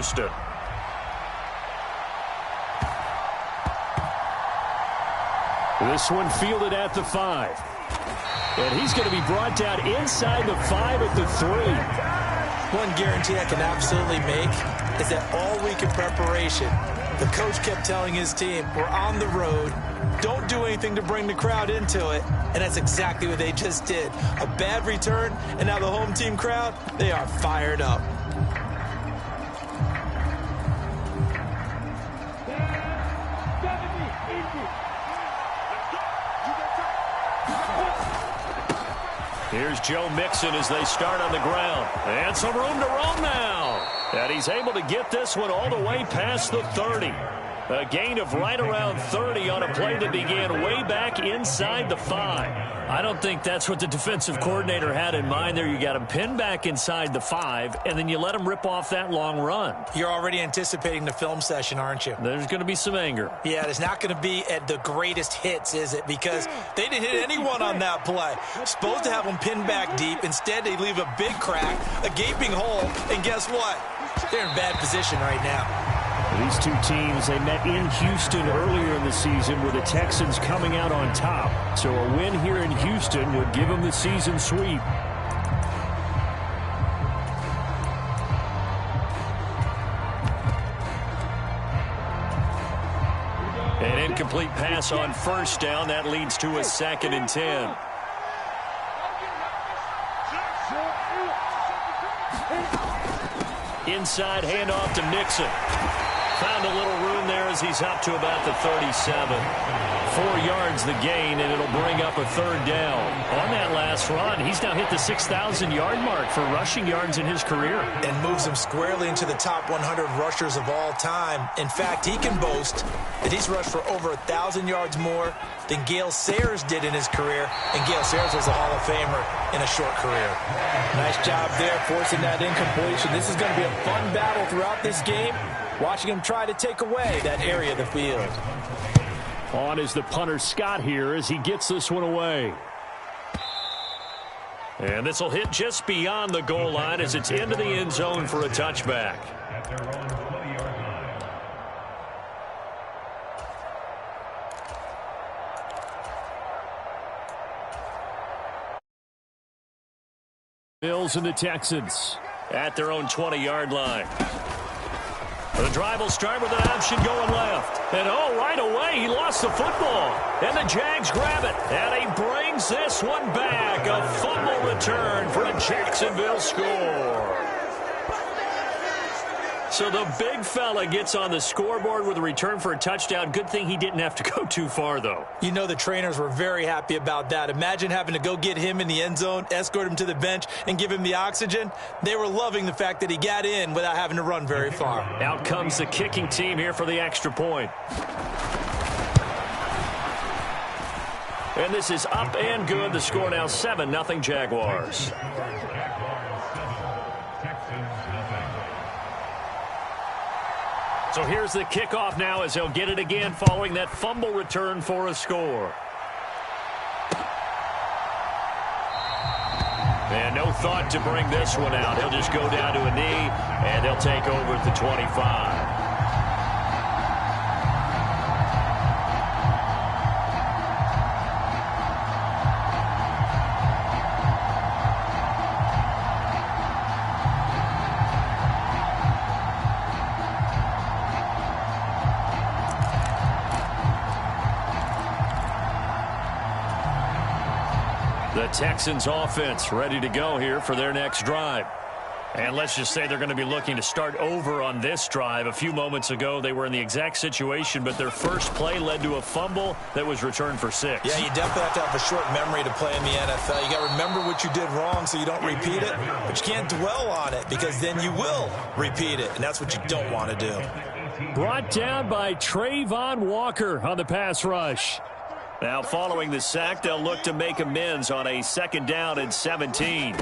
Houston. This one fielded at the 5. And he's going to be brought down inside the 5 at the 3. One guarantee I can absolutely make is that all week in preparation, the coach kept telling his team, we're on the road, don't do anything to bring the crowd into it. And that's exactly what they just did. A bad return, and now the home team crowd, they are fired up. Here's Joe Mixon as they start on the ground. And some room to roam now. And he's able to get this one all the way past the 30. A gain of right around 30 on a play that began way back inside the 5. I don't think that's what the defensive coordinator had in mind there. You got him pinned back inside the 5, and then you let him rip off that long run. You're already anticipating the film session, aren't you? There's going to be some anger. Yeah, it's not going to be at the greatest hits, is it? Because they didn't hit anyone on that play. Supposed to have them pinned back deep. Instead, they leave a big crack, a gaping hole, and guess what? They're in bad position right now. These two teams, they met in Houston earlier in the season with the Texans coming out on top. So a win here in Houston would give them the season sweep. An incomplete pass on first down. That leads to a 2nd and 10. Inside handoff to Mixon. Found a little room there as he's up to about the 37. 4 yards the gain, and it'll bring up a 3rd down. On that last run, he's now hit the 6,000-yard mark for rushing yards in his career. And moves him squarely into the top 100 rushers of all time. In fact, he can boast that he's rushed for over 1,000 yards more than Gale Sayers did in his career. And Gale Sayers was a Hall of Famer in a short career. Nice job there forcing that incompletion. This is going to be a fun battle throughout this game. Watching him try to take away that area of the field. On is the punter Scott here as he gets this one away. And this will hit just beyond the goal line as it's into the end zone for a touchback. Bills and the Texans at their own 20-yard line. The drive will start with an option going left. And right away, he lost the football. And the Jags grab it. And he brings this one back. A fumble return for a Jacksonville score. So the big fella gets on the scoreboard with a return for a touchdown. Good thing he didn't have to go too far, though. You know the trainers were very happy about that. Imagine having to go get him in the end zone, escort him to the bench, and give him the oxygen. They were loving the fact that he got in without having to run very far. Out comes the kicking team here for the extra point. And this is up and good. The score now 7-0 Jaguars. So here's the kickoff now as he'll get it again following that fumble return for a score. And no thought to bring this one out. He'll just go down to a knee, and they'll take over at the 25. The Texans offense ready to go here for their next drive. And let's just say they're going to be looking to start over on this drive. A few moments ago, they were in the exact situation, but their first play led to a fumble that was returned for 6. Yeah, you definitely have to have a short memory to play in the NFL. You got to remember what you did wrong so you don't repeat it, but you can't dwell on it because then you will repeat it, and that's what you don't want to do. Brought down by Trayvon Walker on the pass rush. Now following the sack, they'll look to make amends on a 2nd down and 17.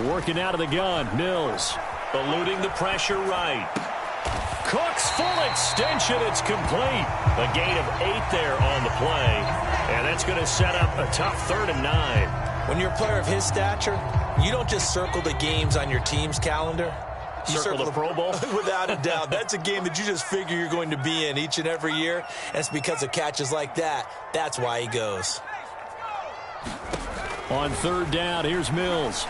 Working out of the gun, Mills. Eluding the pressure right. Cook's full extension, it's complete. A gain of 8 there on the play. And that's going to set up a tough 3rd and 9. When you're a player of his stature, you don't just circle the games on your team's calendar. Circle the Pro Bowl? Without a doubt. That's a game that you just figure you're going to be in each and every year. And it's because of catches like that. That's why he goes. On third down, here's Mills.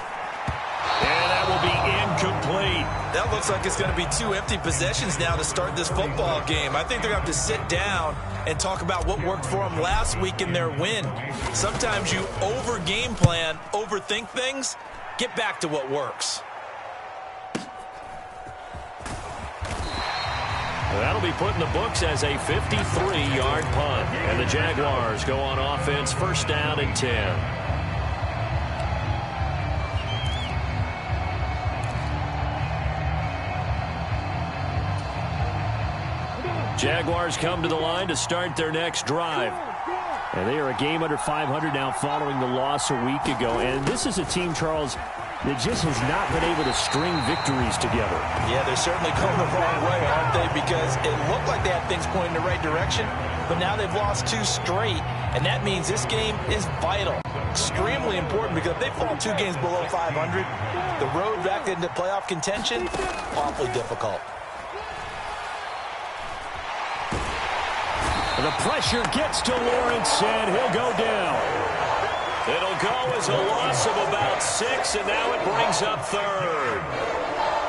And that will be incomplete. That looks like it's going to be 2 empty possessions now to start this football game. I think they're going to have to sit down and talk about what worked for them last week in their win. Sometimes you over-game plan, overthink things. Get back to what works. That'll be put in the books as a 53-yard punt. And the Jaguars go on offense, first down and 10. Jaguars come to the line to start their next drive. And they are a game under 500 now following the loss a week ago. And this is a team, Charles, that just has not been able to string victories together. Yeah, they're certainly going the wrong way, aren't they? Because it looked like they had things pointing in the right direction, but now they've lost 2 straight, and that means this game is vital. Extremely important, because if they fall 2 games below 500, the road back into playoff contention, awfully difficult. The pressure gets to Lawrence, and he'll go down. It'll go as a loss of about 6, and now it brings up third.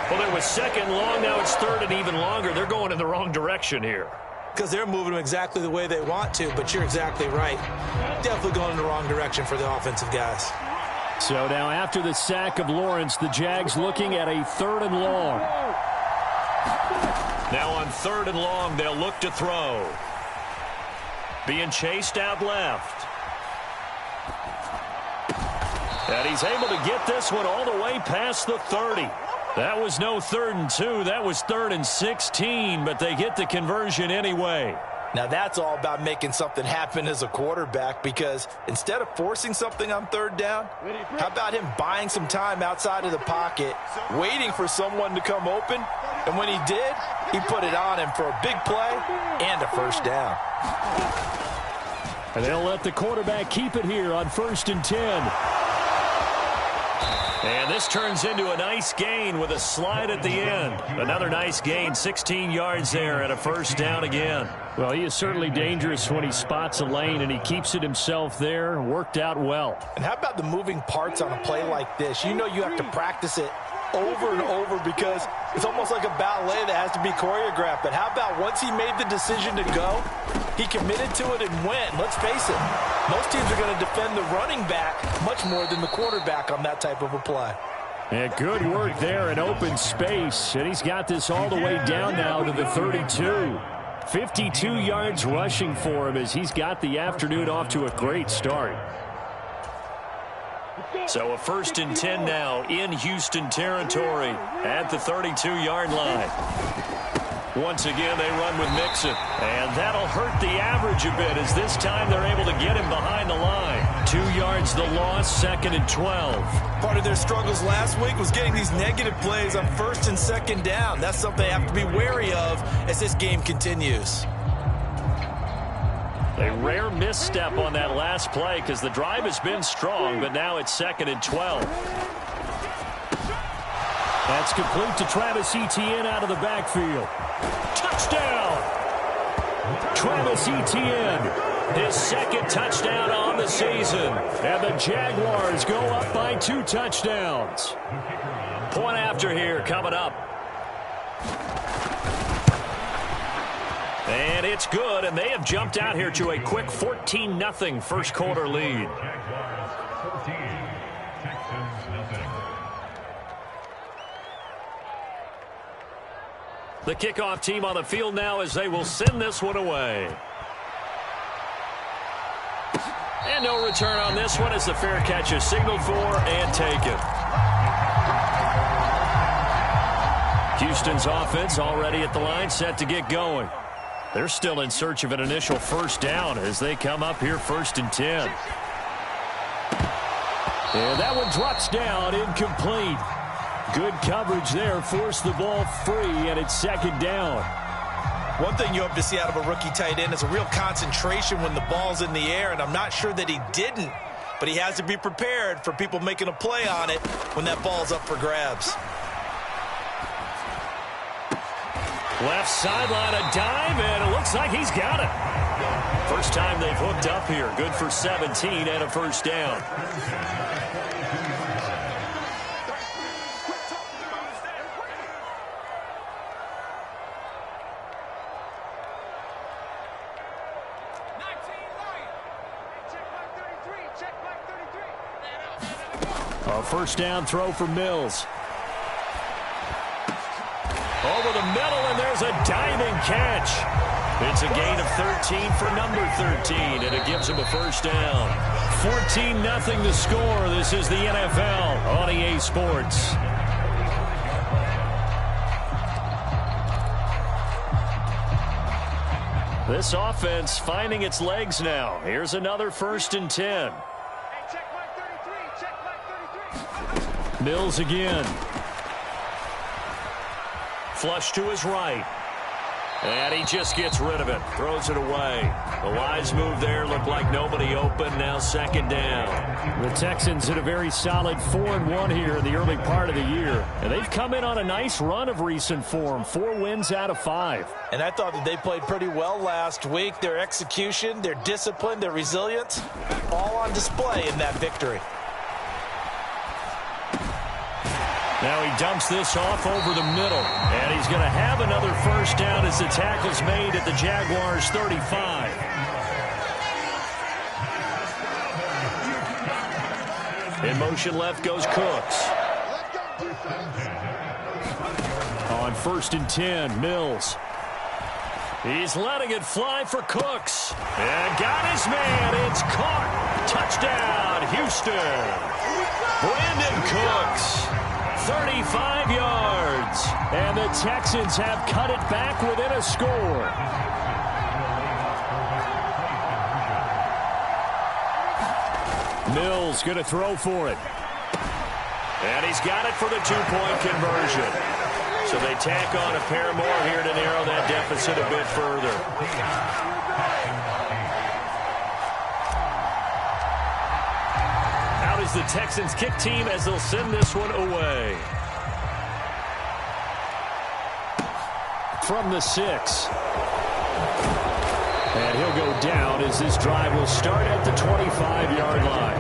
Well, there was second long, now it's third and even longer. They're going in the wrong direction here. Because they're moving them exactly the way they want to, but you're exactly right. Definitely going in the wrong direction for the offensive guys. So now after the sack of Lawrence, the Jags looking at a third and long. Now on third and long, they'll look to throw. Being chased out left. And he's able to get this one all the way past the 30. That was no 3rd and 2. That was 3rd and 16, but they get the conversion anyway. Now that's all about making something happen as a quarterback, because instead of forcing something on third down, how about him buying some time outside of the pocket, waiting for someone to come open, and when he did, he put it on him for a big play and a first down. And they'll let the quarterback keep it here on 1st and 10. And this turns into a nice gain with a slide at the end. Another nice gain, 16 yards there and a first down again. Well, he is certainly dangerous when he spots a lane, and he keeps it himself there. Worked out well. And how about the moving parts on a play like this? You know you have to practice it over and over, because it's almost like a ballet that has to be choreographed. But how about once he made the decision to go, he committed to it and went. Let's face it, most teams are going to defend the running back much more than the quarterback on that type of a play. And good work there in open space. And he's got this all the way down now to the 32. 52 yards rushing for him as he's got the afternoon off to a great start. So a 1st and 10 now in Houston territory at the 32-yard line. Once again, they run with Mixon. And that'll hurt the average a bit, as this time they're able to get him behind the line. 2 yards the loss, 2nd and 12. Part of their struggles last week was getting these negative plays on 1st and 2nd down. That's something they have to be wary of as this game continues. A rare misstep on that last play, because the drive has been strong, but now it's 2nd and 12. That's complete to Travis Etienne out of the backfield. Touchdown! Travis Etienne, his 2nd touchdown on the season. And the Jaguars go up by 2 touchdowns. Point after here coming up. And it's good, and they have jumped out here to a quick 14-0 first quarter lead. The kickoff team on the field now as they will send this one away. And no return on this one as the fair catch is signaled for and taken. Houston's offense already at the line, set to get going. They're still in search of an initial first down as they come up here 1st and 10. And that one drops down, incomplete. Good coverage there, forced the ball free, and it's 2nd down. One thing you hope to see out of a rookie tight end is a real concentration when the ball's in the air, and I'm not sure that he didn't, but he has to be prepared for people making a play on it when that ball's up for grabs. Left sideline, a dive, and it looks like he's got it. First time they've hooked up here. Good for 17 and a first down. A first down throw for Mills. Over the middle, and there's a diving catch. It's a gain of 13 for number 13, and it gives him a first down. 14-0 the score. This is the NFL on EA Sports. This offense finding its legs now. Here's another 1st and 10. Mills again. Flush to his right. And he just gets rid of it. Throws it away. The wise move there. Looked like nobody open. Now 2nd down. The Texans hit a very solid 4-1 here in the early part of the year. And they've come in on a nice run of recent form. 4 wins out of 5. And I thought that they played pretty well last week. Their execution, their discipline, their resilience, all on display in that victory. Now he dumps this off over the middle. And he's going to have another first down as the tackle's made at the Jaguars' 35. In motion left goes Cooks. On 1st and 10, Mills. He's letting it fly for Cooks. And got his man. It's caught. Touchdown, Houston. Brandon Cooks. 35 yards. And the Texans have cut it back within a score. Mills going to throw for it. And he's got it for the 2-point conversion. So they tack on a pair more here to narrow that deficit a bit further. Out is the Texans kick team as they'll send this one away. From the 6. And he'll go down as this drive will start at the 25-yard line.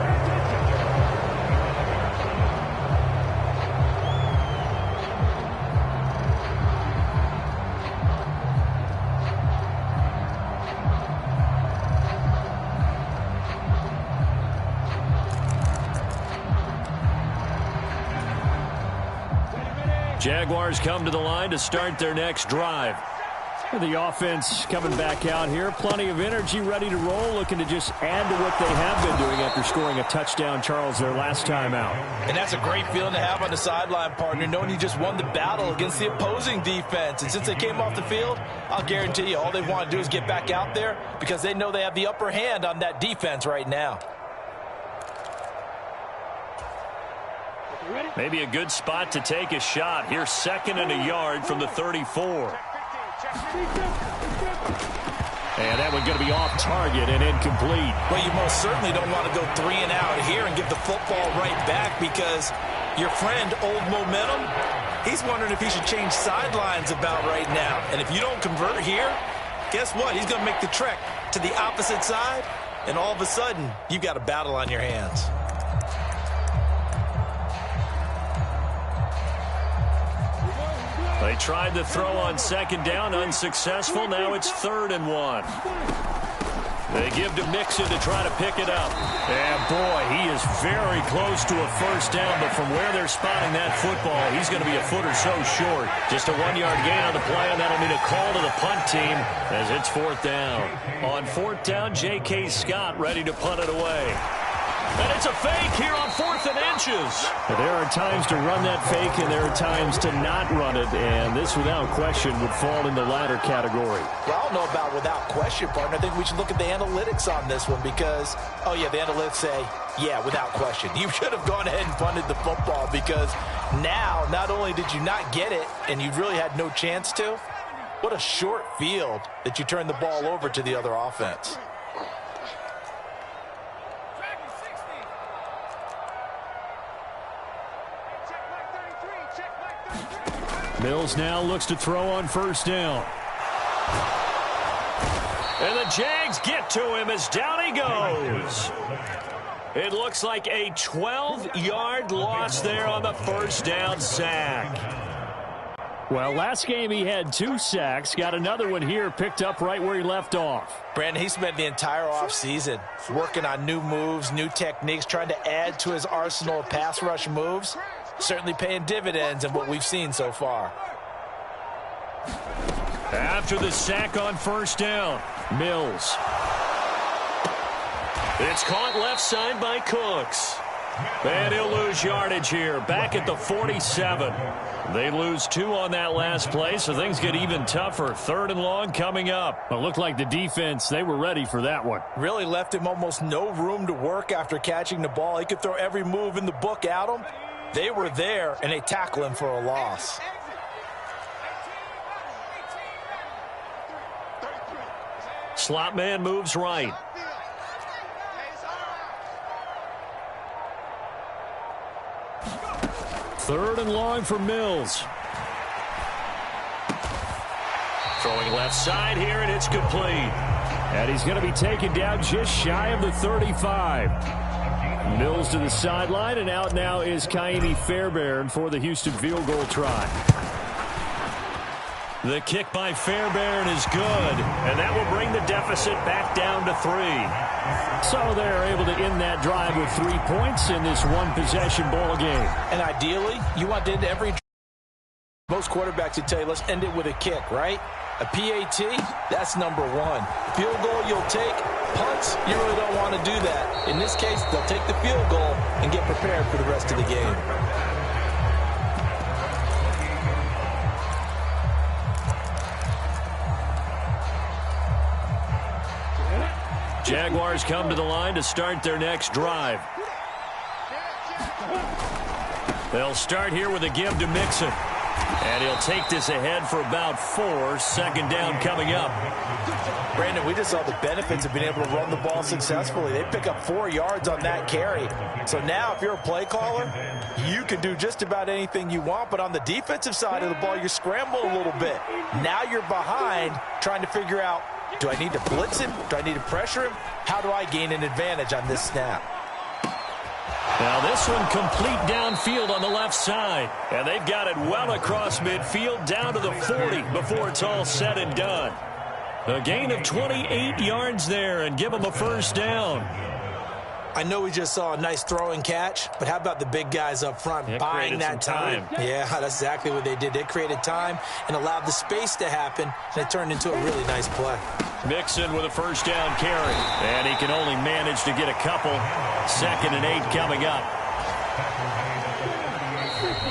Jaguars come to the line to start their next drive. The offense coming back out here. Plenty of energy, ready to roll, looking to just add to what they have been doing after scoring a touchdown, Charles, their last time out. And that's a great feeling to have on the sideline, partner, knowing you just won the battle against the opposing defense. And since they came off the field, I'll guarantee you all they want to do is get back out there because they know they have the upper hand on that defense right now. Maybe a good spot to take a shot. Here's 2nd and a yard from the 34. And that one's going to be off target and incomplete. Well, you most certainly don't want to go 3 and out here and give the football right back because your friend, Old Momentum, he's wondering if he should change sidelines about right now. And if you don't convert here, guess what? He's going to make the trek to the opposite side, and all of a sudden, you've got a battle on your hands. They tried to throw on 2nd down, unsuccessful. Now it's 3rd and 1. They give to Mixon to try to pick it up. And boy, he is very close to a first down, but from where they're spotting that football, he's going to be a foot or so short. Just a 1-yard gain on the play, and that'll mean a call to the punt team as it's 4th down. On 4th down, J.K. Scott ready to punt it away. And it's a fake here on 4th and inches. There are times to run that fake, and there are times to not run it, and this, without question, would fall in the latter category. Well, I don't know about without question, partner. I think we should look at the analytics on this one because, oh, yeah, the analytics say, yeah, without question. You should have gone ahead and punted the football because now, not only did you not get it, and you really had no chance to, what a short field that you turned the ball over to the other offense. Mills now looks to throw on first down. And the Jags get to him as down he goes. It looks like a 12-yard loss there on the first down sack. Well, last game he had 2 sacks. Got another one here, picked up right where he left off. Brandon, he spent the entire offseason working on new moves, new techniques, trying to add to his arsenal of pass rush moves. Certainly paying dividends in what we've seen so far. After the sack on first down, Mills. It's caught left side by Cooks. And he'll lose yardage here, back at the 47. They lose 2 on that last play, so things get even tougher. 3rd and long coming up. It looked like the defense, they were ready for that one. Really left him almost no room to work after catching the ball. He could throw every move in the book at him. They were there, and they tackle him for a loss. Slot man moves right. Third and long for Mills. Throwing left side here, and it's complete. And he's going to be taken down just shy of the 35. Mills to the sideline, and out now is Kaimi Fairbairn for the Houston field goal try. The kick by Fairbairn is good, and that will bring the deficit back down to 3. So they're able to end that drive with 3 points in this one-possession ball game. And ideally, you want to end every drive. Most quarterbacks would tell you, let's end it with a kick, right? A PAT, that's number 1. Field goal you'll take. Punts, you really don't want to do that. In this case, they'll take the field goal and get prepared for the rest of the game. Jaguars come to the line to start their next drive. They'll start here with a give to Mixon. And he'll take this ahead for about 4. 2nd down coming up. Brandon, we just saw the benefits of being able to run the ball successfully. They pick up 4 yards on that carry. So now if you're a play caller, you can do just about anything you want. But on the defensive side of the ball, you scramble a little bit. Now you're behind trying to figure out, do I need to blitz him? Do I need to pressure him? How do I gain an advantage on this snap? Now this one complete downfield on the left side. And they've got it well across midfield down to the 40 before it's all said and done. A gain of 28 yards there and give them a first down. I know we just saw a nice throw and catch, but how about the big guys up front buying that time? Yeah, that's exactly what they did. They created time and allowed the space to happen, and it turned into a really nice play. Mixon with a first down carry, and he can only manage to get a couple. 2nd and 8 coming up.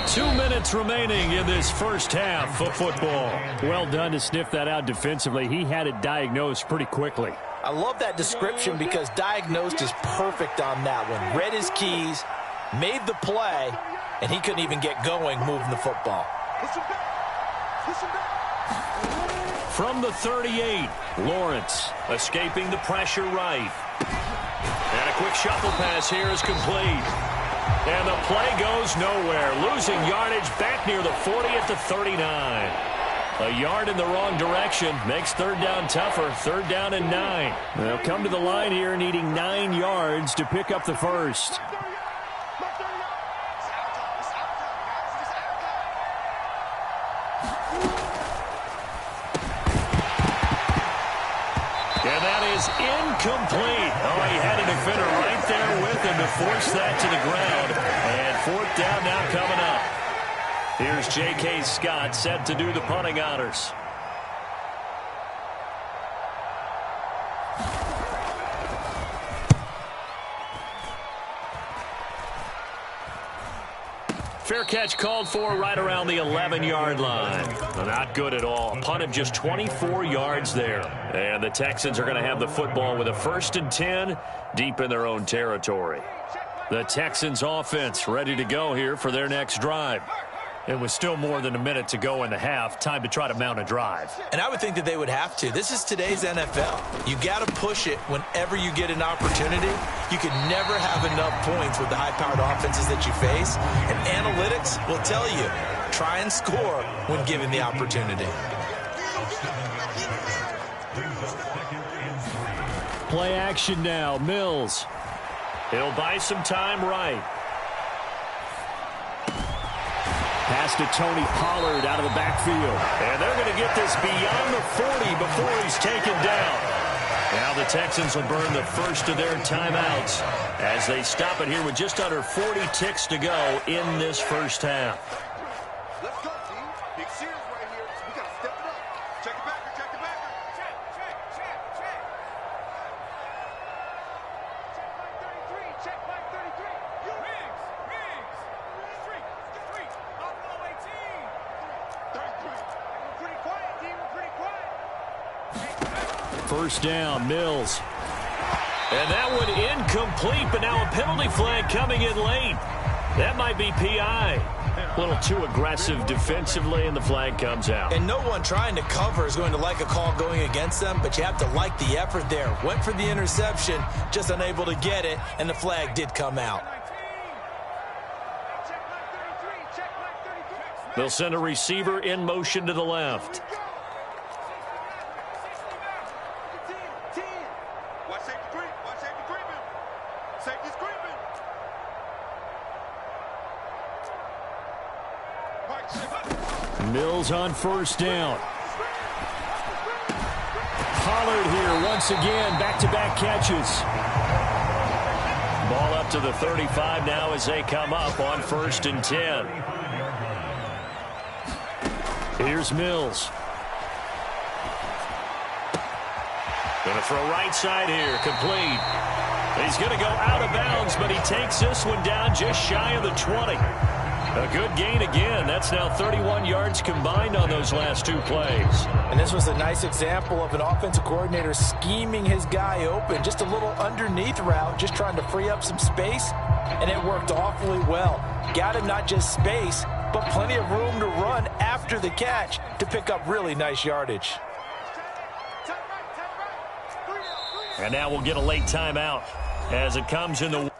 2 minutes remaining in this first half of football. Well done to sniff that out defensively. He had it diagnosed pretty quickly. I love that description because diagnosed is perfect on that one. Read his keys, made the play, and he couldn't even get going moving the football. From the 38, Lawrence escaping the pressure right. And a quick shuffle pass here is complete. And the play goes nowhere. Losing yardage back near the 40 at the 39. A yard in the wrong direction makes 3rd down tougher. 3rd down and 9. They'll come to the line here needing 9 yards to pick up the first. And that is incomplete. Oh, he had a defender right there with him to force that to the ground. And 4th down now coming up. Here's J.K. Scott set to do the punting honors. Fair catch called for right around the 11-yard line. Not good at all. Punt of just 24 yards there. And the Texans are going to have the football with a 1st and 10 deep in their own territory. The Texans offense ready to go here for their next drive. It was still more than a minute to go in the half. Time to try to mount a drive. And I would think that they would have to. This is today's NFL. You got to push it whenever you get an opportunity. You can never have enough points with the high-powered offenses that you face. And analytics will tell you Try and score when given the opportunity. Play action now. Mills. He'll buy some time right. Pass to Tony Pollard out of the backfield. And they're going to get this beyond the 40 before he's taken down. Now the Texans will burn the first of their timeouts as they stop it here with just under 40 ticks to go in this first half. Let's go, team. Big series right here. We got to step it up. Check it back. Check it back. Check. Check by 33. Check by 33. You Riggs. Street. Buffalo 18. 33. We're pretty quiet, team. We're pretty quiet. First down, Mills. And that one incomplete, but now a penalty flag coming in late. That might be PI. A little too aggressive defensively, and the flag comes out. And no one trying to cover is going to like a call going against them, but you have to like the effort there. Went for the interception, just unable to get it, and the flag did come out. They'll send a receiver in motion to the left. Mills on first down. Pollard here once again, back-to-back catches. Ball up to the 35 now as they come up on 1st and 10. Here's Mills. Going to throw right side here, complete. He's going to go out of bounds, but he takes this one down just shy of the 20. A good gain again. That's now 31 yards combined on those last two plays. And this was a nice example of an offensive coordinator scheming his guy open. Just a little underneath route, just trying to free up some space, and it worked awfully well. Got him not just space, but plenty of room to run after the catch to pick up really nice yardage. And now we'll get a late timeout as it comes in the...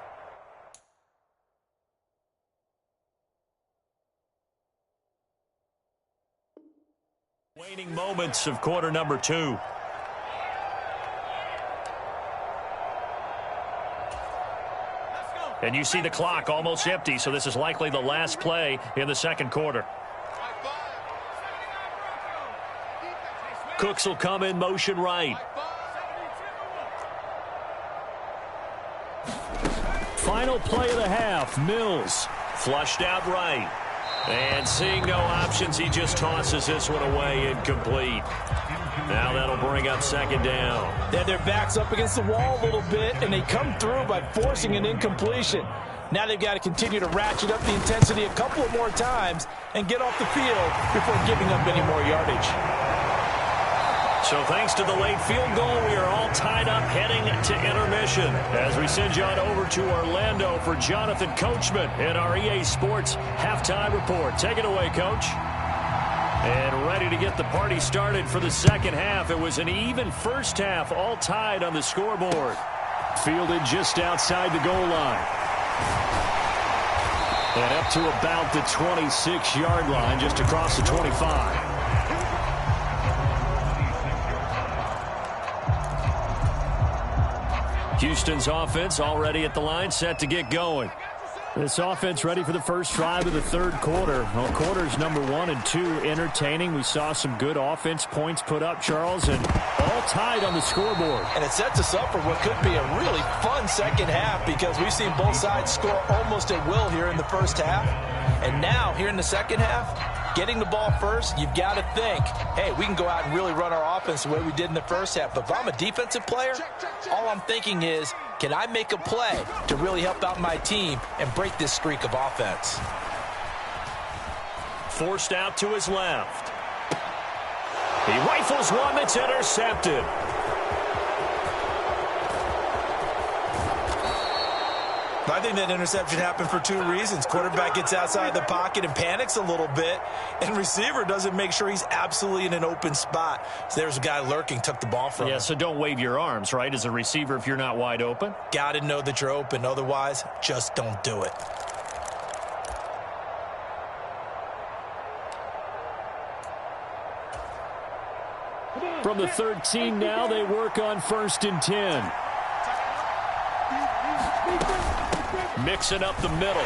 waning moments of quarter number 2. And you see the clock almost empty, so this is likely the last play in the second quarter. Cooks will come in motion right. Final play of the half. Mills flushed out right. And seeing no options, he just tosses this one away, incomplete. Now that'll bring up second down. They're their backs up against the wall a little bit, and they come through by forcing an incompletion. Now they've got to continue to ratchet up the intensity a couple of more times and get off the field before giving up any more yardage. So thanks to the late field goal, we are all tied up heading to intermission as we send you on over to Orlando for Jonathan Coachman in our EA Sports Halftime Report. Take it away, Coach. And ready to get the party started for the second half. It was an even first half, all tied on the scoreboard. Fielded just outside the goal line. And up to about the 26-yard line, just across the 25. Houston's offense already at the line, set to get going. This offense ready for the first drive of the third quarter. Well, quarters number 1 and 2 entertaining. We saw some good offense points put up, Charles, and all tied on the scoreboard. And it sets us up for what could be a really fun second half because we've seen both sides score almost at will here in the first half. And now, here in the second half, getting the ball first, you've got to think, hey, we can go out and really run our offense the way we did in the first half. But if I'm a defensive player, all I'm thinking is, can I make a play to really help out my team and break this streak of offense? Forced out to his left. He rifles one that's intercepted. I think that interception happened for 2 reasons. Quarterback gets outside the pocket and panics a little bit, and receiver doesn't make sure he's absolutely in an open spot. So there's a guy lurking, took the ball from him. Yeah, so don't wave your arms, right, as a receiver if you're not wide open. Got to know that you're open. Otherwise, just don't do it. From the 13 now, they work on 1st and 10. Mixing up the middle.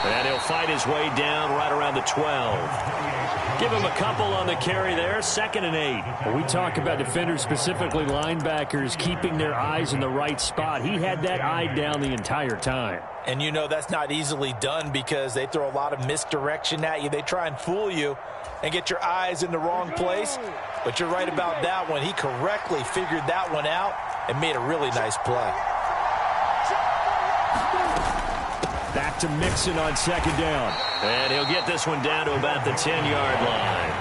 And he'll fight his way down right around the 12. Give him a couple on the carry there. 2nd and 8. Well, we talk about defenders, specifically linebackers, keeping their eyes in the right spot. He had that eye down the entire time. And you know that's not easily done because they throw a lot of misdirection at you. They try and fool you and get your eyes in the wrong place. But you're right about that one. He correctly figured that one out and made a really nice play. Back to Mixon on 2nd down. And he'll get this one down to about the 10-yard line.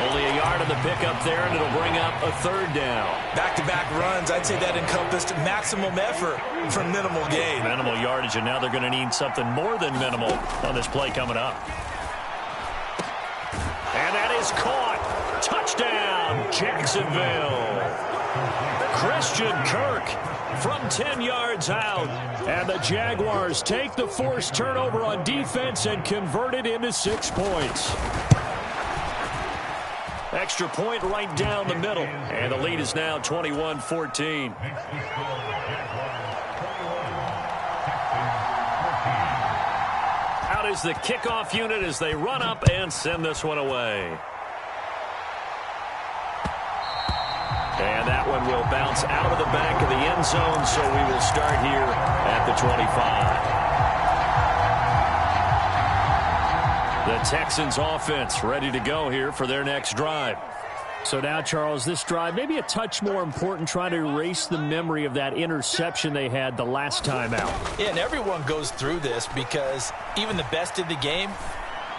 Only a yard on the pickup there, and it'll bring up a 3rd down. Back-to-back runs, I'd say that encompassed maximum effort for minimal gain. Minimal yardage, and now they're going to need something more than minimal on this play coming up. And that is caught. Touchdown, Jacksonville. Christian Kirk from 10 yards out. And the Jaguars take the forced turnover on defense and convert it into 6 points. Extra point right down the middle. And the lead is now 21-14. Out is the kickoff unit as they run up and send this one away. And that one will bounce out of the back of the end zone, so we will start here at the 25. The Texans offense ready to go here for their next drive. So now, Charles, this drive maybe a touch more important, trying to erase the memory of that interception they had the last time out. Yeah, and everyone goes through this because even the best in the game,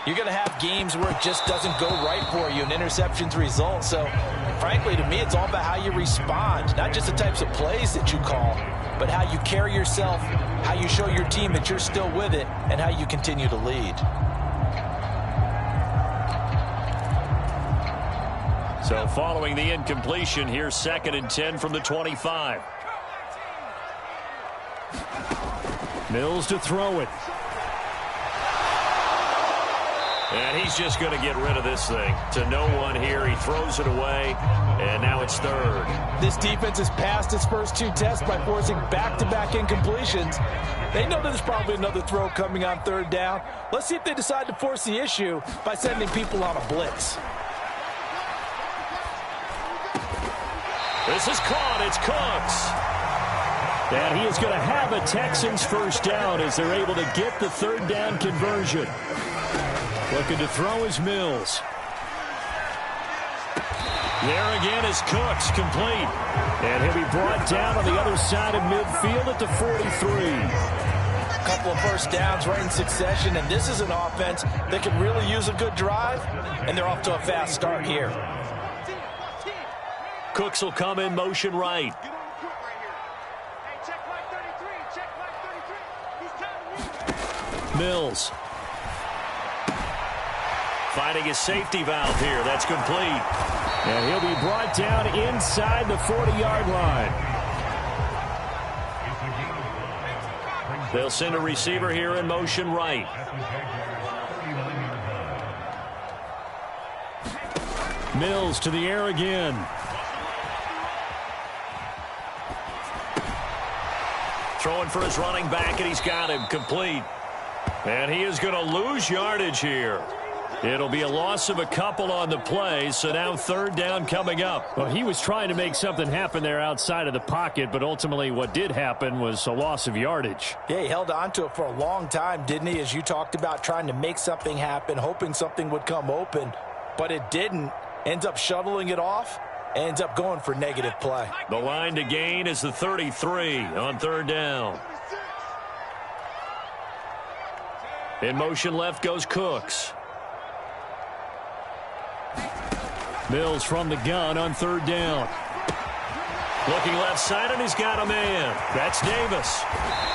you're going to have games where it just doesn't go right for you and interceptions result. So, frankly, to me, it's all about how you respond, not just the types of plays that you call, but how you carry yourself, how you show your team that you're still with it, and how you continue to lead. So following the incompletion, here's 2nd and 10 from the 25. Mills to throw it. And he's just going to get rid of this thing. To no one here. He throws it away, and now it's 3rd. This defense has passed its first 2 tests by forcing back-to-back incompletions. They know there's probably another throw coming on 3rd down. Let's see if they decide to force the issue by sending people on a blitz. This is caught. It's Cooks. And he is going to have a Texans first down as they're able to get the 3rd down conversion. Looking to throw is Mills. There again is Cooks, complete. And he'll be brought down on the other side of midfield at the 43. A couple of first downs right in succession, and this is an offense that can really use a good drive, and they're off to a fast start here. Cooks will come in motion right. Mills. Finding his safety valve here. That's complete. And he'll be brought down inside the 40-yard line. They'll send a receiver here in motion right. Mills to the air again. Throwing for his running back, and he's got him complete. And he is going to lose yardage here. It'll be a loss of a couple on the play, so now 3rd down coming up. Well, he was trying to make something happen there outside of the pocket, but ultimately what did happen was a loss of yardage. Yeah, he held on to it for a long time, didn't he? As you talked about trying to make something happen, hoping something would come open, but it didn't. Ends up shoveling it off, ends up going for negative play. The line to gain is the 33 on 3rd down. In motion left goes Cooks. Mills from the gun on 3rd down. Looking left side, and he's got a man. That's Davis.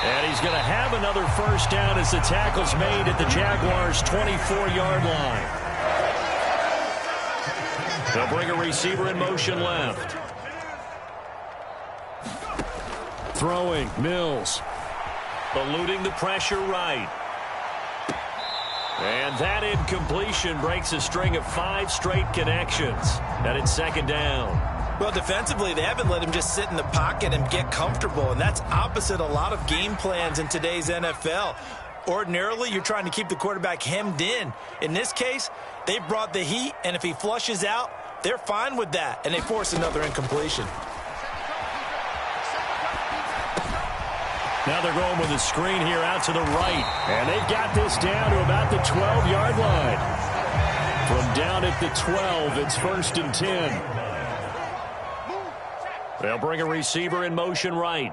And he's going to have another first down as the tackle's made at the Jaguars' 24-yard line. They'll bring a receiver in motion left. Throwing, Mills. Eluding the pressure right. And that incompletion breaks a string of 5 straight connections. And it's second down. Well, defensively, they haven't let him just sit in the pocket and get comfortable, and that's opposite a lot of game plans in today's NFL. Ordinarily, you're trying to keep the quarterback hemmed in. In this case, they brought the heat, and if he flushes out, they're fine with that, and they force another incompletion. Now they're going with a screen here out to the right. And they've got this down to about the 12-yard line. From down at the 12, it's 1st and 10. They'll bring a receiver in motion right.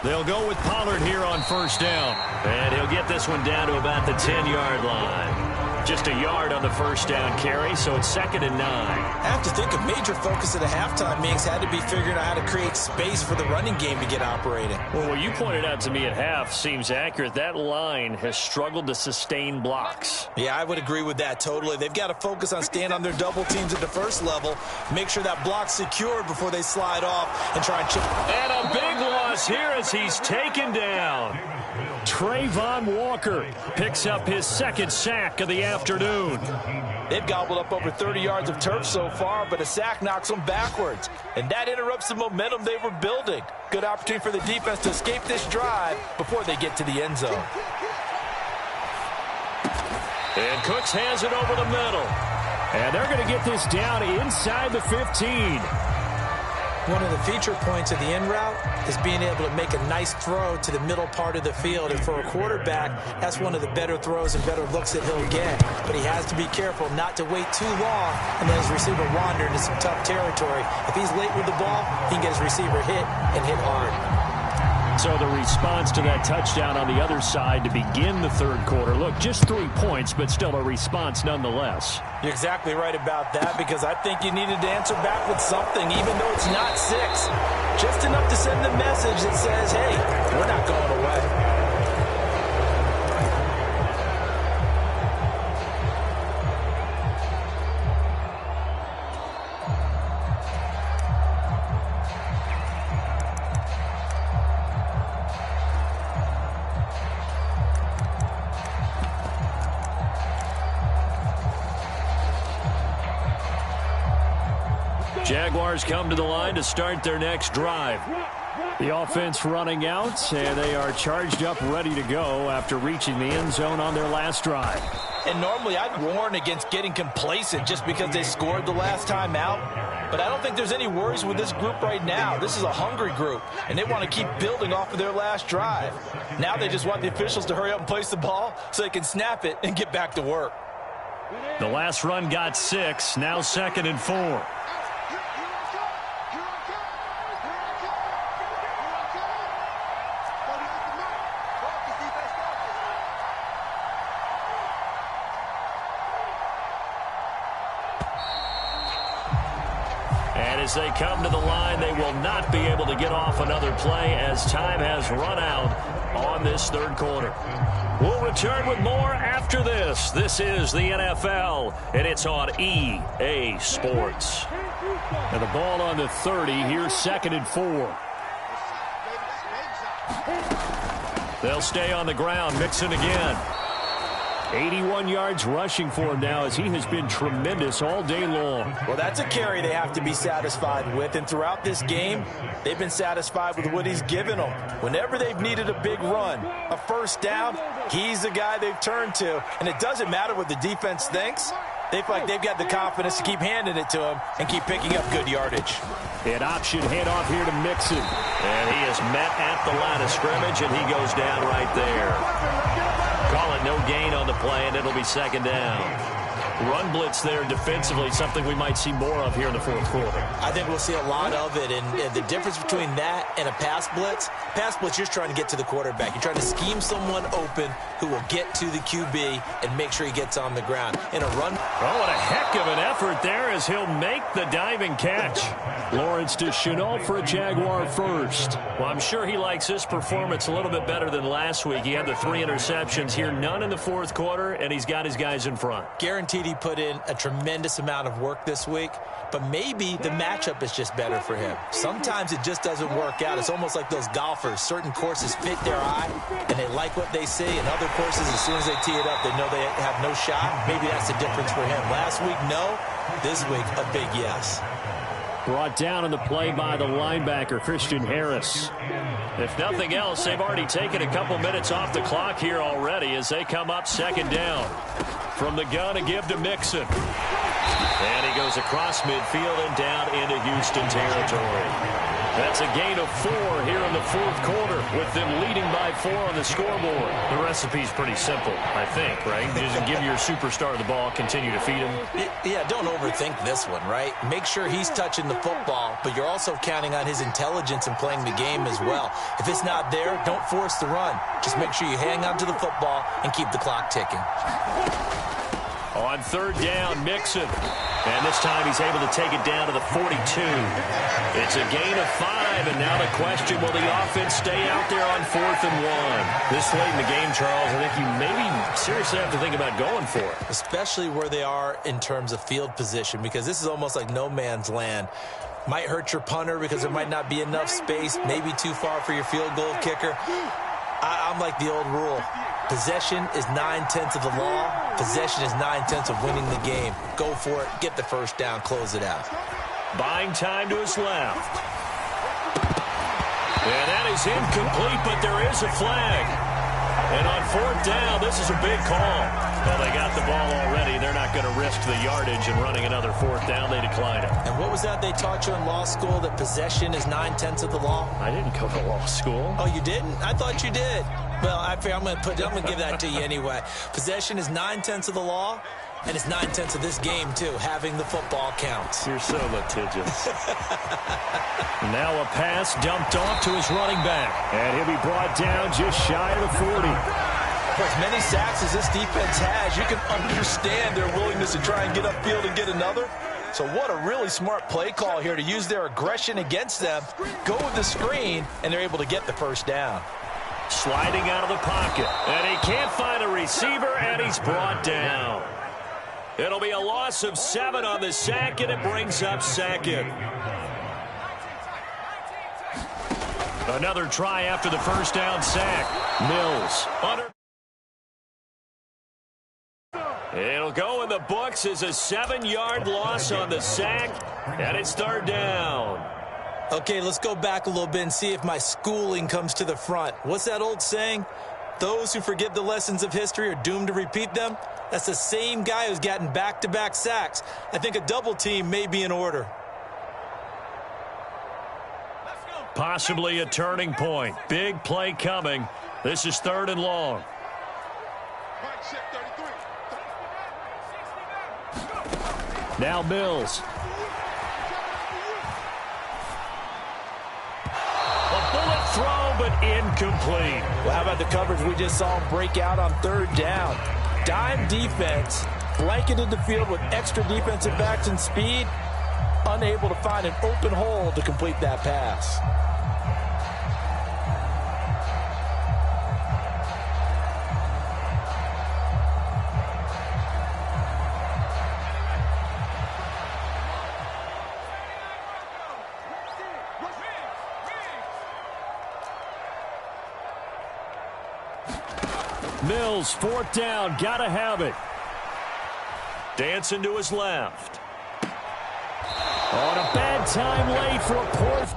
They'll go with Pollard here on 1st down. And he'll get this one down to about the 10-yard line. Just a yard on the 1st down carry, so it's 2nd and 9. I have to think a major focus at the halftime meetings had to be figuring out how to create space for the running game to get operating. Well, what you pointed out to me at half seems accurate. That line has struggled to sustain blocks. Yeah, I would agree with that totally. They've got to focus on staying on their double teams at the first level, make sure that block's secured before they slide off and try and chip. And a big loss here as he's taken down. Trayvon Walker picks up his 2nd sack of the afternoon. They've gobbled up over 30 yards of turf so far, but a sack knocks them backwards. And that interrupts the momentum they were building. Good opportunity for the defense to escape this drive before they get to the end zone. And Cooks has it over the middle. And they're going to get this down inside the 15. One of the feature points of the in route is being able to make a nice throw to the middle part of the field. And for a quarterback, that's one of the better throws and better looks that he'll get. But he has to be careful not to wait too long and let his receiver wander into some tough territory. If he's late with the ball, he can get his receiver hit and hit hard. So the response to that touchdown on the other side to begin the 3rd quarter. Look, just 3 points, but still a response nonetheless. You're exactly right about that, because I think you needed to answer back with something, even though it's not 6. Just enough to send the message that says, hey, we're not going away. Jaguars come to the line to start their next drive. The offense running out, and they are charged up, ready to go after reaching the end zone on their last drive. And normally I'd warn against getting complacent just because they scored the last time out. But I don't think there's any worries with this group right now. This is a hungry group, and they want to keep building off of their last drive. Now they just want the officials to hurry up and place the ball so they can snap it and get back to work. The last run got 6, now 2nd and 4. As they come to the line, they will not be able to get off another play as time has run out on this 3rd quarter. We'll return with more after this. This is the NFL, and it's on EA Sports. And the ball on the 30, here's 2nd and 4. They'll stay on the ground. Mixon again. 81 yards rushing for him now as he has been tremendous all day long. Well, that's a carry they have to be satisfied with. And throughout this game, they've been satisfied with what he's given them. Whenever they've needed a big run, a 1st down, he's the guy they've turned to. And it doesn't matter what the defense thinks. They feel like they've got the confidence to keep handing it to him and keep picking up good yardage. An option handoff here to Mixon. And he is met at the line of scrimmage, and he goes down right there. Call it no gain on the play, and it'll be 2nd down. Run blitz there defensively, something we might see more of here in the 4th quarter. I think we'll see a lot of it, and the difference between that and a pass blitz, you're trying to get to the quarterback. You're trying to scheme someone open who will get to the QB and make sure he gets on the ground. In a run. Oh, what a heck of an effort there as he'll make the diving catch. Lawrence to Chenault for a Jaguar first. Well, I'm sure he likes his performance a little bit better than last week. He had the 3 interceptions here, none in the 4th quarter, and he's got his guys in front. Guaranteed he he put in a tremendous amount of work this week, but maybe the matchup is just better for him. Sometimes it just doesn't work out. It's almost like those golfers. Certain courses fit their eye, and they like what they see, and other courses, as soon as they tee it up, they know they have no shot. Maybe that's the difference for him. Last week, no. This week, a big yes. Brought down on the play by the linebacker, Christian Harris. If nothing else, they've already taken a couple minutes off the clock here already as they come up second down. From the gun, a give to Mixon. And he goes across midfield and down into Houston territory. That's a gain of 4 here in the fourth quarter with them leading by 4 on the scoreboard. The recipe's pretty simple, I think, right? Just give your superstar the ball, continue to feed him. Yeah, don't overthink this one, right? Make sure he's touching the football, but you're also counting on his intelligence in playing the game as well. If it's not there, don't force the run. Just make sure you hang on to the football and keep the clock ticking. On third down, Mixon. And this time he's able to take it down to the 42. It's a gain of 5, and now the question, will the offense stay out there on 4th and 1? This late in the game, Charles, I think you maybe seriously have to think about going for it. Especially where they are in terms of field position, because this is almost like no man's land. Might hurt your punter because there might not be enough space, maybe too far for your field goal kicker. I'm like the old rule. Possession is 9/10 of the law. Possession is 9/10 of winning the game. Go for it. Get the first down. Close it out. Buying time to his left. And that is incomplete, but there is a flag. And on 4th down, this is a big call. Well, they got the ball already. They're not going to risk the yardage and running another 4th down. They decline it. And what was that they taught you in law school, that possession is 9/10 of the law? I didn't go to law school. Oh, you didn't? I thought you did. Well, I'm going to give that to you anyway. Possession is 9/10 of the law, and it's 9/10 of this game, too. Having the football counts. You're so litigious. Now a pass dumped off to his running back, and he'll be brought down just shy of the 40. For as many sacks as this defense has, you can understand their willingness to try and get upfield and get another. So what a really smart play call here to use their aggression against them, go with the screen, and they're able to get the first down. Sliding out of the pocket, and he can't find a receiver, and he's brought down. It'll be a loss of 7 on the sack, and it brings up 2nd. Another try after the first down sack. Mills under. It'll go in the books as a 7-yard loss on the sack, and it's 3rd down. Okay, let's go back a little bit and see if my schooling comes to the front. What's that old saying? Those who forget the lessons of history are doomed to repeat them. That's the same guy who's gotten back-to-back sacks. I think a double team may be in order. Possibly a turning point. Big play coming. This is 3rd and long. Now Mills. Throw, but incomplete. Well, how about the coverage we just saw him break out on 3rd down? Dime defense, blanketed the field with extra defensive backs and speed, unable to find an open hole to complete that pass. Mills, 4th down, gotta have it. Dancing to his left. On a bad time late for a poor.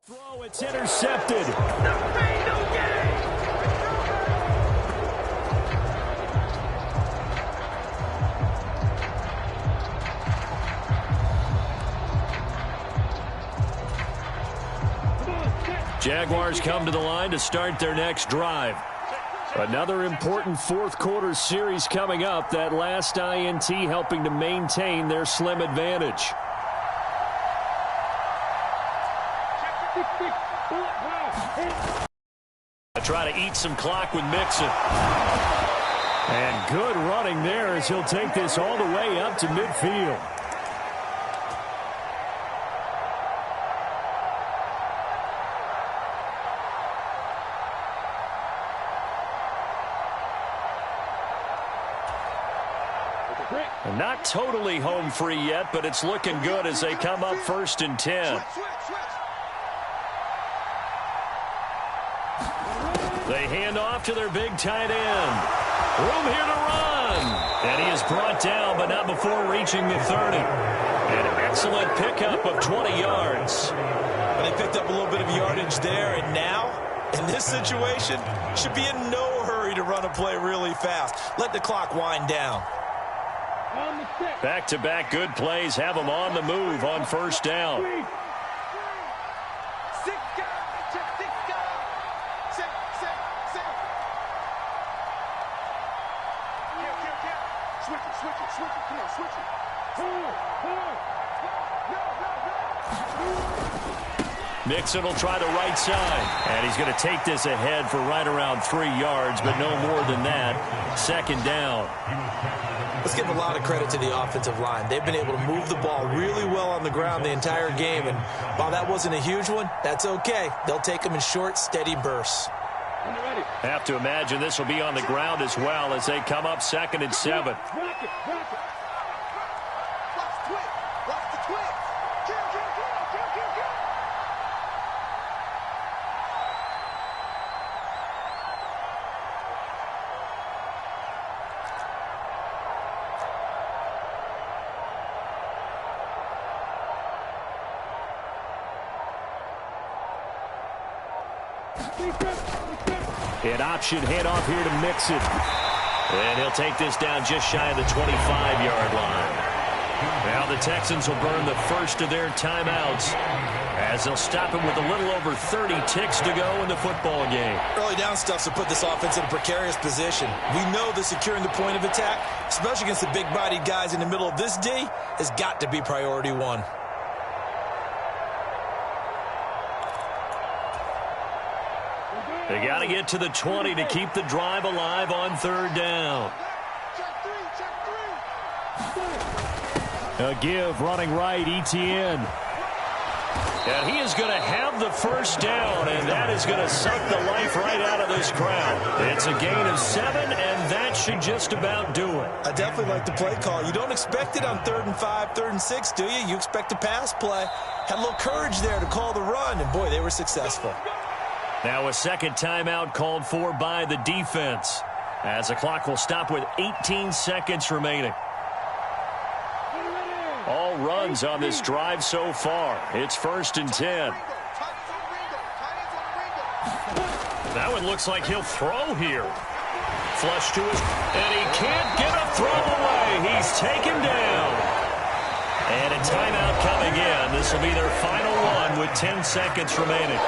Throw, it's intercepted. Jaguars come to the line to start their next drive. Another important fourth quarter series coming up. That last INT helping to maintain their slim advantage. Try to eat some clock with Mixon. And good running there as he'll take this all the way up to midfield. Not totally home free yet, but it's looking good as they come up 1st and 10. They hand off to their big tight end. Room here to run. And he is brought down, but not before reaching the 30. An excellent pickup of 20 yards. But they picked up a little bit of yardage there, and now, in this situation, should be in no hurry to run a play really fast. Let the clock wind down. Back-to-back good plays have them on the move on 1st down. Mixon will try the right side. And he's going to take this ahead for right around 3 yards, but no more than that. 2nd down. Let's give a lot of credit to the offensive line. They've been able to move the ball really well on the ground the entire game. And while that wasn't a huge one, that's okay. They'll take them in short, steady bursts. Have to imagine this will be on the ground as well as they come up 2nd and 7. An option handoff here to Mixon. And he'll take this down just shy of the 25-yard line. Now the Texans will burn the first of their timeouts as they'll stop him with a little over 30 ticks to go in the football game. Early down stuff to put this offense in a precarious position. We know that securing the point of attack, especially against the big-bodied guys in the middle of this D, has got to be priority one. They got to get to the 20 to keep the drive alive on 3rd down. A give running right, Etienne. And he is going to have the 1st down, and that is going to suck the life right out of this crowd. It's a gain of 7, and that should just about do it. I definitely like the play call. You don't expect it on 3rd and 5, 3rd and 6, do you? You expect a pass play. Had a little courage there to call the run, and boy, they were successful. Now a 2nd timeout called for by the defense as the clock will stop with 18 seconds remaining. All runs on this drive so far. It's 1st and 10. That one looks like he'll throw here. Flush to his, and he can't get a throw away. He's taken down. And a timeout coming in. This will be their final one with 10 seconds remaining.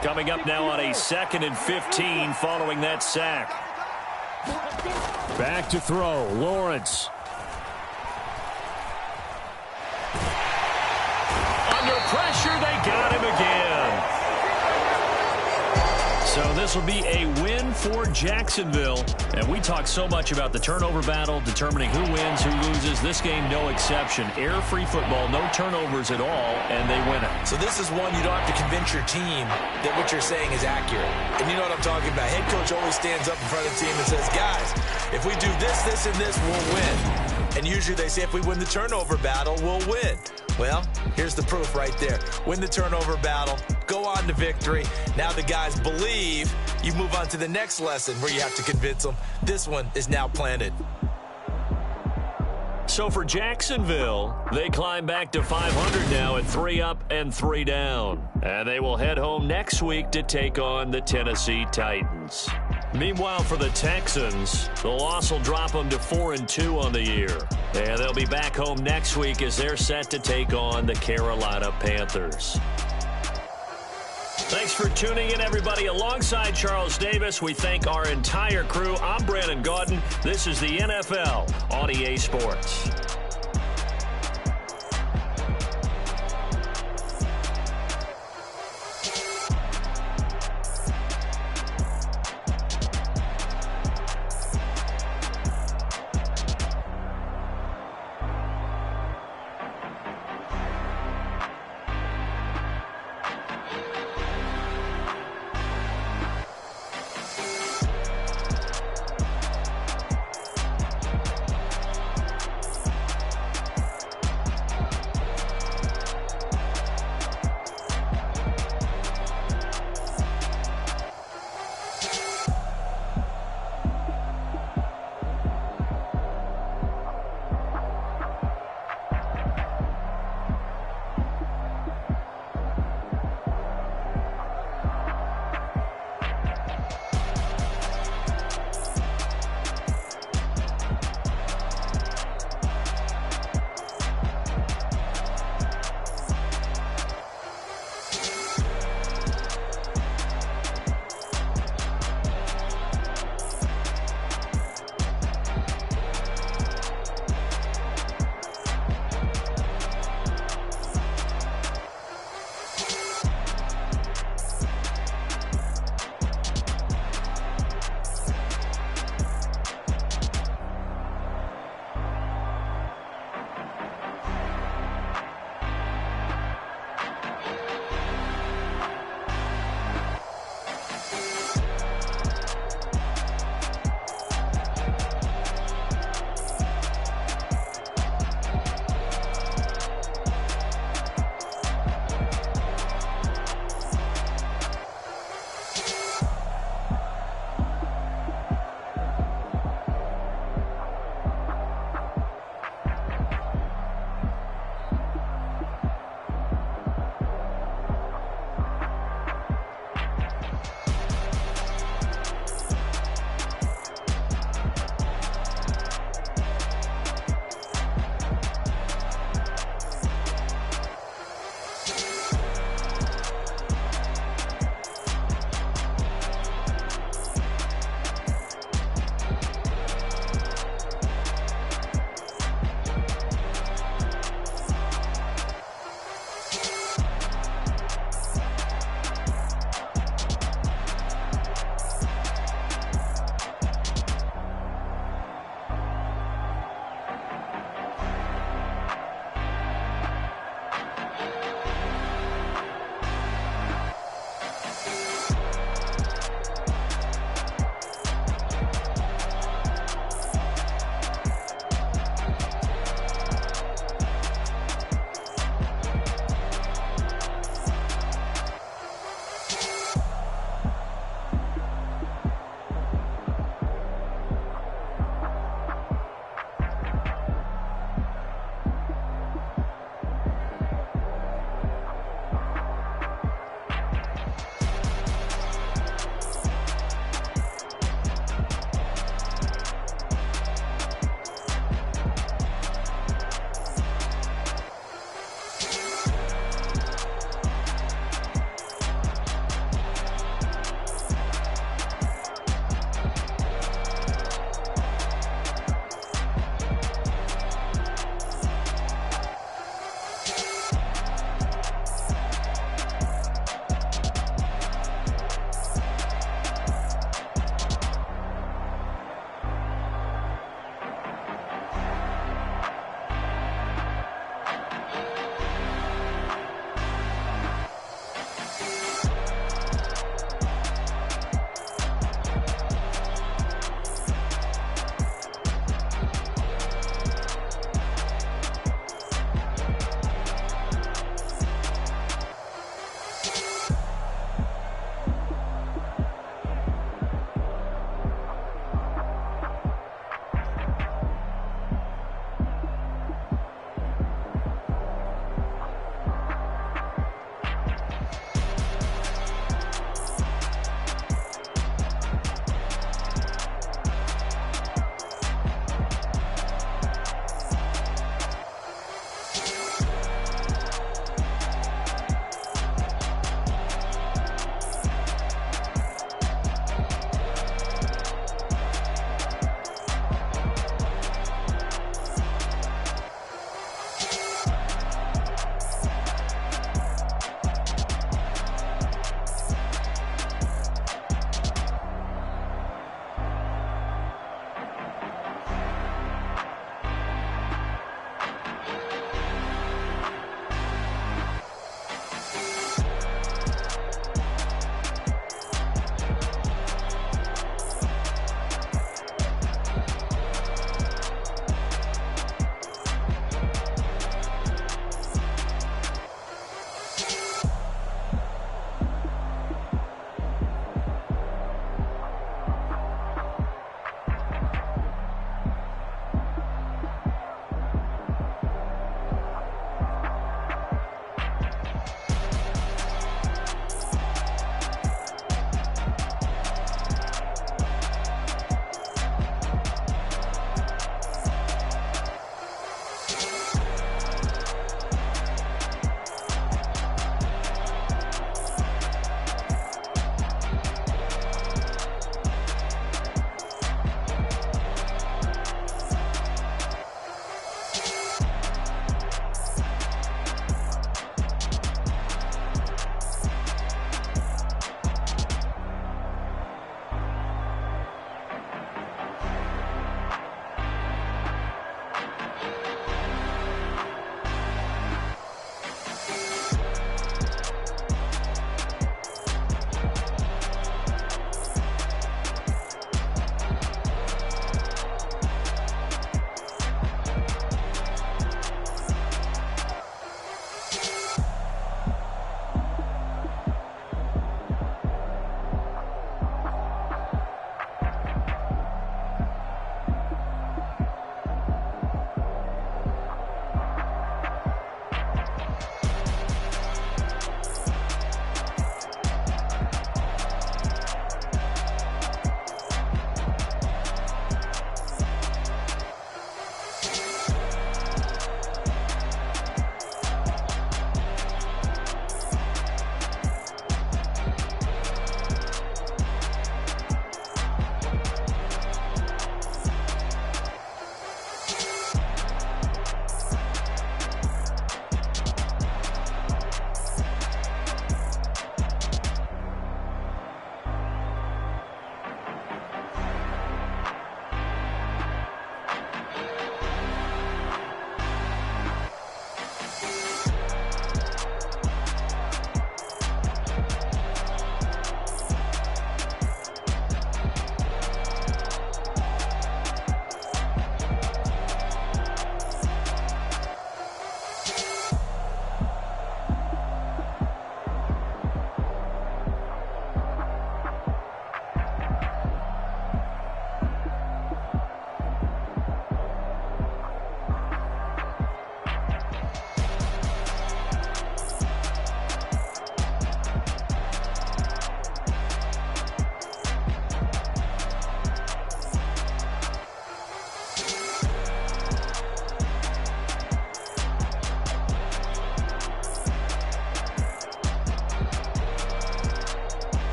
Coming up now on a 2nd and 15 following that sack. Back to throw, Lawrence. Under pressure, they got him again. So this will be a win for Jacksonville. And we talk so much about the turnover battle, determining who wins, who loses. This game, no exception. Error-free football, no turnovers at all, and they win it. So this is one you don't have to convince your team that what you're saying is accurate. And you know what I'm talking about. Head coach always stands up in front of the team and says, guys, if we do this, this, and this, we'll win. And usually they say if we win the turnover battle, we'll win. Well, here's the proof right there. Win the turnover battle, go on to victory. Now the guys believe. You move on to the next lesson where you have to convince them. This one is now planted. So for Jacksonville, they climb back to 500 now at 3 up and 3 down. And they will head home next week to take on the Tennessee Titans. Meanwhile, for the Texans, the loss will drop them to 4-2 on the year. And they'll be back home next week as they're set to take on the Carolina Panthers. Thanks for tuning in, everybody. Alongside Charles Davis, we thank our entire crew. I'm Brandon Gaudin. This is the NFL on EA Sports.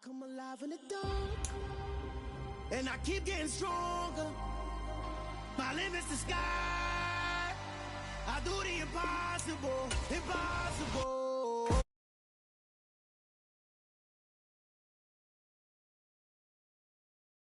come alive in the dark, and I keep getting stronger. My limit's the sky. I do the impossible, impossible.